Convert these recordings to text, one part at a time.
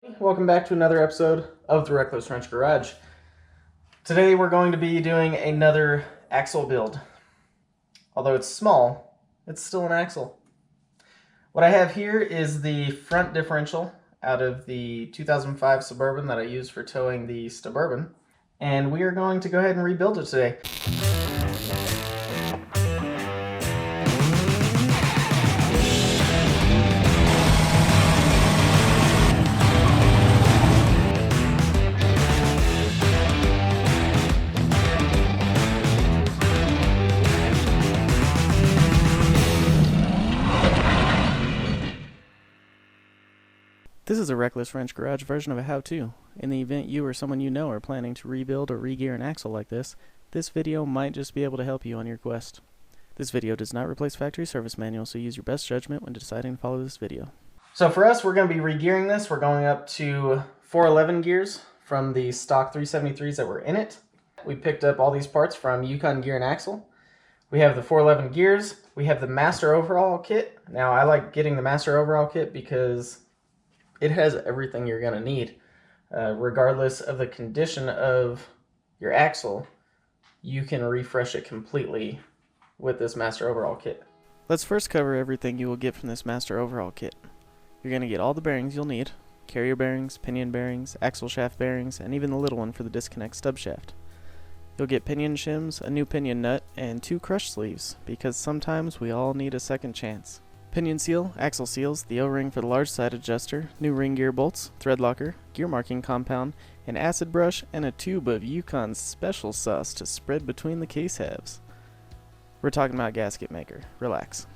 Welcome back to another episode of the Reckless Wrench Garage. Today we're going to be doing another axle build. Although it's small, it's still an axle. What I have here is the front differential out of the 2005 Suburban that I use for towing the Suburban, and we are going to go ahead and rebuild it today. This is a Reckless Wrench Garage version of a how-to. In the event you or someone you know are planning to rebuild or re-gear an axle like this video might just be able to help you on your quest. This video does not replace factory service manual, so use your best judgment when deciding to follow this video. So for us, we're going to be re-gearing this. We're going up to 411 gears from the stock 373s that were in it. We picked up all these parts from Yukon Gear and Axle. We have the 411 gears. We have the Master Overhaul Kit. Now, I like getting the Master Overhaul Kit because it has everything you're going to need. Regardless of the condition of your axle, you can refresh it completely with this Master Overhaul Kit. Let's first cover everything you will get from this Master Overhaul Kit. You're going to get all the bearings you'll need: carrier bearings, pinion bearings, axle shaft bearings, and even the little one for the disconnect stub shaft. You'll get pinion shims, a new pinion nut, and 2 crush sleeves, because sometimes we all need a second chance. Pinion seal, axle seals, the O-ring for the large side adjuster, new ring gear bolts, thread locker, gear marking compound, an acid brush, and a tube of Yukon's special sauce to spread between the case halves. We're talking about gasket maker. Relax.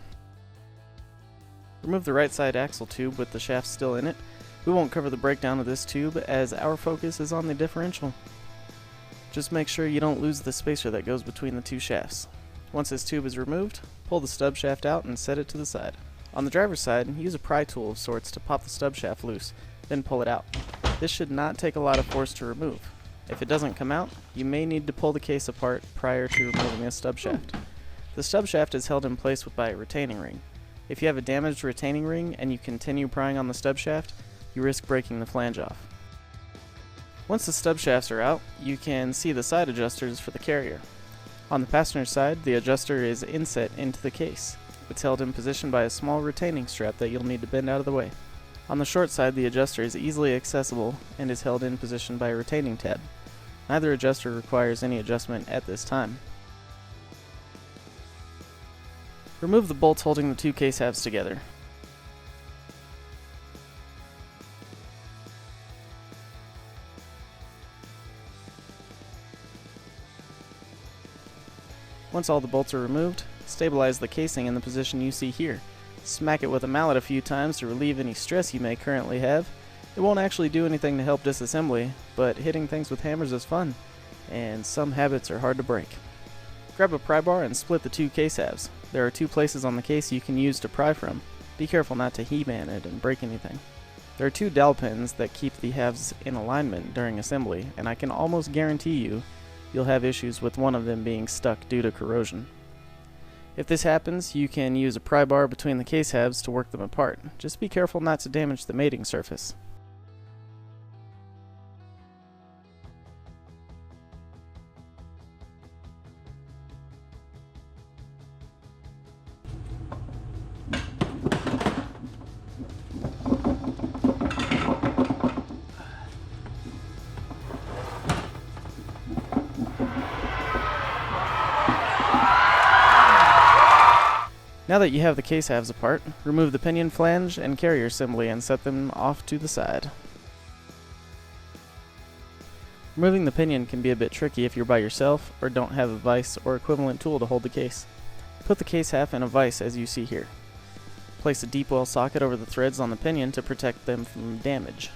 Remove the right side axle tube with the shaft still in it. We won't cover the breakdown of this tube as our focus is on the differential. Just make sure you don't lose the spacer that goes between the 2 shafts. Once this tube is removed, pull the stub shaft out and set it to the side. On the driver's side, use a pry tool of sorts to pop the stub shaft loose, then pull it out. This should not take a lot of force to remove. If it doesn't come out, you may need to pull the case apart prior to removing the stub shaft. The stub shaft is held in place by a retaining ring. If you have a damaged retaining ring and you continue prying on the stub shaft, you risk breaking the flange off. Once the stub shafts are out, you can see the side adjusters for the carrier. On the passenger side, the adjuster is inset into the case. It's held in position by a small retaining strap that you'll need to bend out of the way. On the short side, the adjuster is easily accessible and is held in position by a retaining tab. Neither adjuster requires any adjustment at this time. Remove the bolts holding the 2 case halves together. Once all the bolts are removed, stabilize the casing in the position you see here. Smack it with a mallet a few times to relieve any stress you may currently have. It won't actually do anything to help disassembly, but hitting things with hammers is fun, and some habits are hard to break. Grab a pry bar and split the 2 case halves. There are 2 places on the case you can use to pry from. Be careful not to He-Man it and break anything. There are 2 dowel pins that keep the halves in alignment during assembly, and I can almost guarantee you'll have issues with one of them being stuck due to corrosion. If this happens, you can use a pry bar between the case halves to work them apart. Just be careful not to damage the mating surface. Now that you have the case halves apart, remove the pinion flange and carrier assembly and set them off to the side. Removing the pinion can be a bit tricky if you're by yourself or don't have a vise or equivalent tool to hold the case. Put the case half in a vise as you see here. Place a deep well socket over the threads on the pinion to protect them from damage.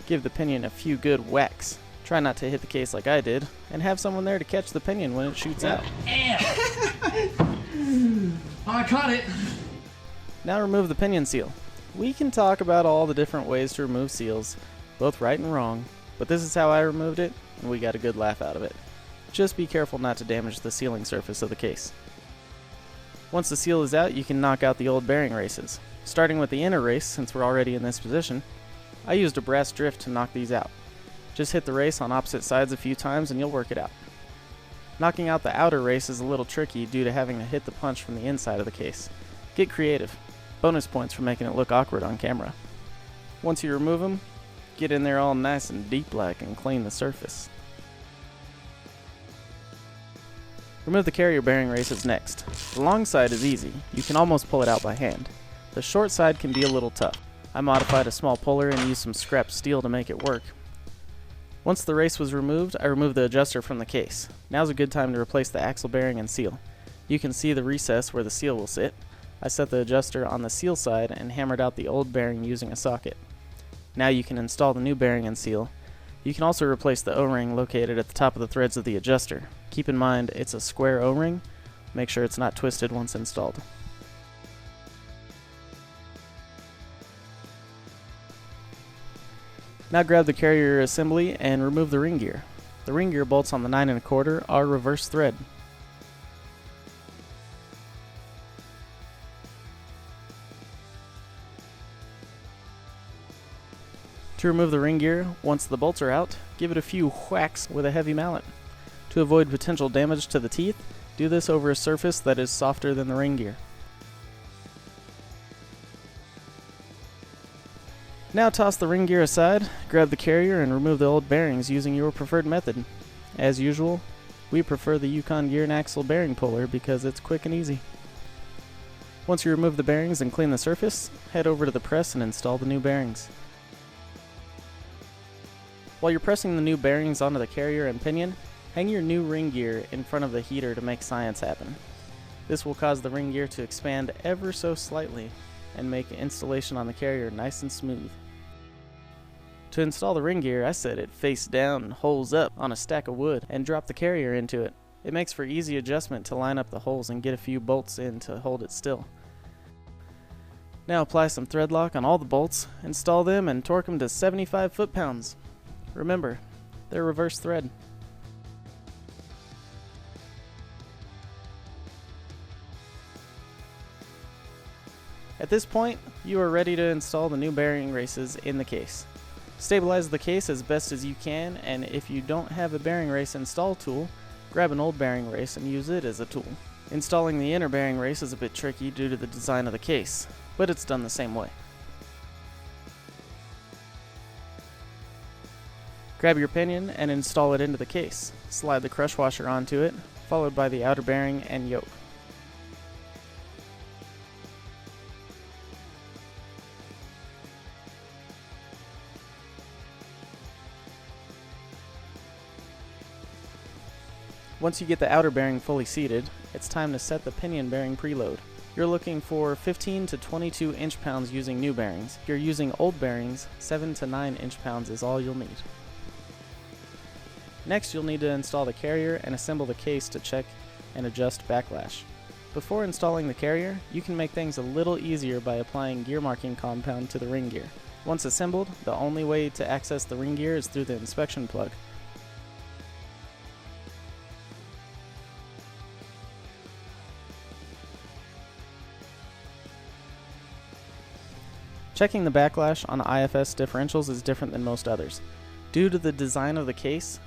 Give the pinion a few good whacks. Try not to hit the case like I did, and have someone there to catch the pinion when it shoots out. I caught it! Now remove the pinion seal. We can talk about all the different ways to remove seals, both right and wrong, but this is how I removed it, and we got a good laugh out of it. Just be careful not to damage the sealing surface of the case. Once the seal is out, you can knock out the old bearing races. Starting with the inner race, since we're already in this position, I used a brass drift to knock these out. Just hit the race on opposite sides a few times and you'll work it out. Knocking out the outer race is a little tricky due to having to hit the punch from the inside of the case. Get creative. Bonus points for making it look awkward on camera. Once you remove them, get in there all nice and deep like and clean the surface. Remove the carrier bearing races next. The long side is easy. You can almost pull it out by hand. The short side can be a little tough. I modified a small puller and used some scrap steel to make it work. Once the race was removed, I removed the adjuster from the case. Now's a good time to replace the axle bearing and seal. You can see the recess where the seal will sit. I set the adjuster on the seal side and hammered out the old bearing using a socket. Now you can install the new bearing and seal. You can also replace the O-ring located at the top of the threads of the adjuster. Keep in mind it's a square O-ring. Make sure it's not twisted once installed. Now grab the carrier assembly and remove the ring gear. The ring gear bolts on the 9 1/4 are reverse thread. To remove the ring gear, once the bolts are out, give it a few whacks with a heavy mallet. To avoid potential damage to the teeth, do this over a surface that is softer than the ring gear. Now toss the ring gear aside, grab the carrier and remove the old bearings using your preferred method. As usual, we prefer the Yukon gear and axle bearing puller because it's quick and easy. Once you remove the bearings and clean the surface, head over to the press and install the new bearings. While you're pressing the new bearings onto the carrier and pinion, hang your new ring gear in front of the heater to make science happen. This will cause the ring gear to expand ever so slightly and make installation on the carrier nice and smooth. To install the ring gear, I set it face down and holes up on a stack of wood and drop the carrier into it. It makes for easy adjustment to line up the holes and get a few bolts in to hold it still. Now apply some thread lock on all the bolts, install them and torque them to 75 foot-pounds. Remember, they're reverse thread. At this point, you are ready to install the new bearing races in the case. Stabilize the case as best as you can, and if you don't have a bearing race install tool, grab an old bearing race and use it as a tool. Installing the inner bearing race is a bit tricky due to the design of the case, but it's done the same way. Grab your pinion and install it into the case. Slide the crush washer onto it, followed by the outer bearing and yoke. Once you get the outer bearing fully seated, it's time to set the pinion bearing preload. You're looking for 15 to 22 inch-pounds using new bearings. If you're using old bearings, 7 to 9 inch-pounds is all you'll need. Next, you'll need to install the carrier and assemble the case to check and adjust backlash. Before installing the carrier, you can make things a little easier by applying gear marking compound to the ring gear. Once assembled, the only way to access the ring gear is through the inspection plug. Checking the backlash on IFS differentials is different than most others. Due to the design of the case,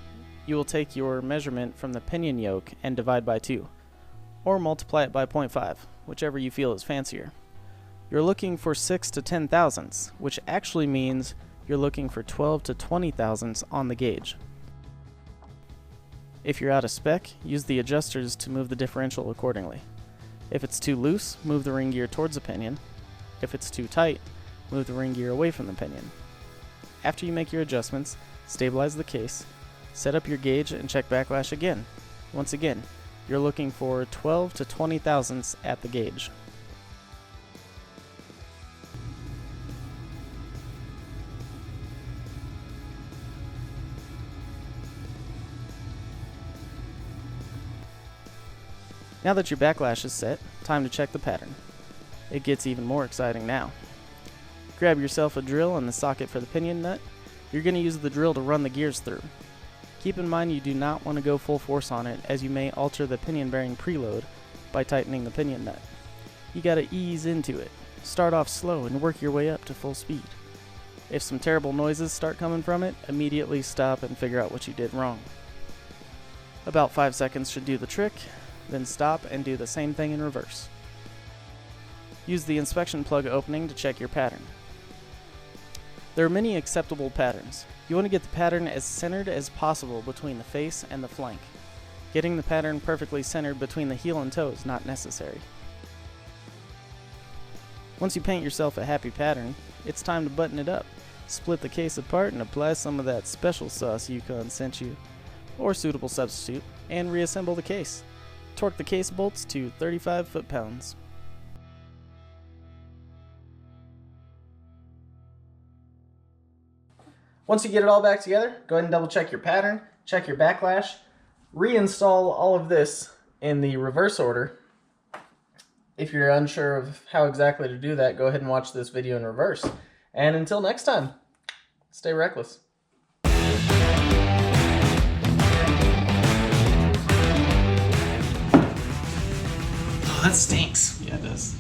you will take your measurement from the pinion yoke and divide by 2, or multiply it by 0.5, whichever you feel is fancier. You're looking for 6 to 10 thousandths, which actually means you're looking for 12 to 20 thousandths on the gauge. If you're out of spec, use the adjusters to move the differential accordingly. If it's too loose, move the ring gear towards the pinion. If it's too tight, move the ring gear away from the pinion. After you make your adjustments, stabilize the case, set up your gauge and check backlash again. Once again, you're looking for 12 to 20 thousandths at the gauge. Now that your backlash is set, time to check the pattern. It gets even more exciting now. Grab yourself a drill and the socket for the pinion nut. You're going to use the drill to run the gears through. Keep in mind you do not want to go full force on it, as you may alter the pinion bearing preload by tightening the pinion nut. You got to ease into it. Start off slow and work your way up to full speed. If some terrible noises start coming from it, immediately stop and figure out what you did wrong. About 5 seconds should do the trick, then stop and do the same thing in reverse. Use the inspection plug opening to check your pattern. There are many acceptable patterns. You want to get the pattern as centered as possible between the face and the flank. Getting the pattern perfectly centered between the heel and toe is not necessary. Once you paint yourself a happy pattern, it's time to button it up. Split the case apart and apply some of that special sauce Yukon sent you, or suitable substitute, and reassemble the case. Torque the case bolts to 35 foot-pounds. Once you get it all back together, go ahead and double check your pattern, check your backlash, reinstall all of this in the reverse order. If you're unsure of how exactly to do that, go ahead and watch this video in reverse. And until next time, stay reckless. Oh, that stinks. Yeah, it does.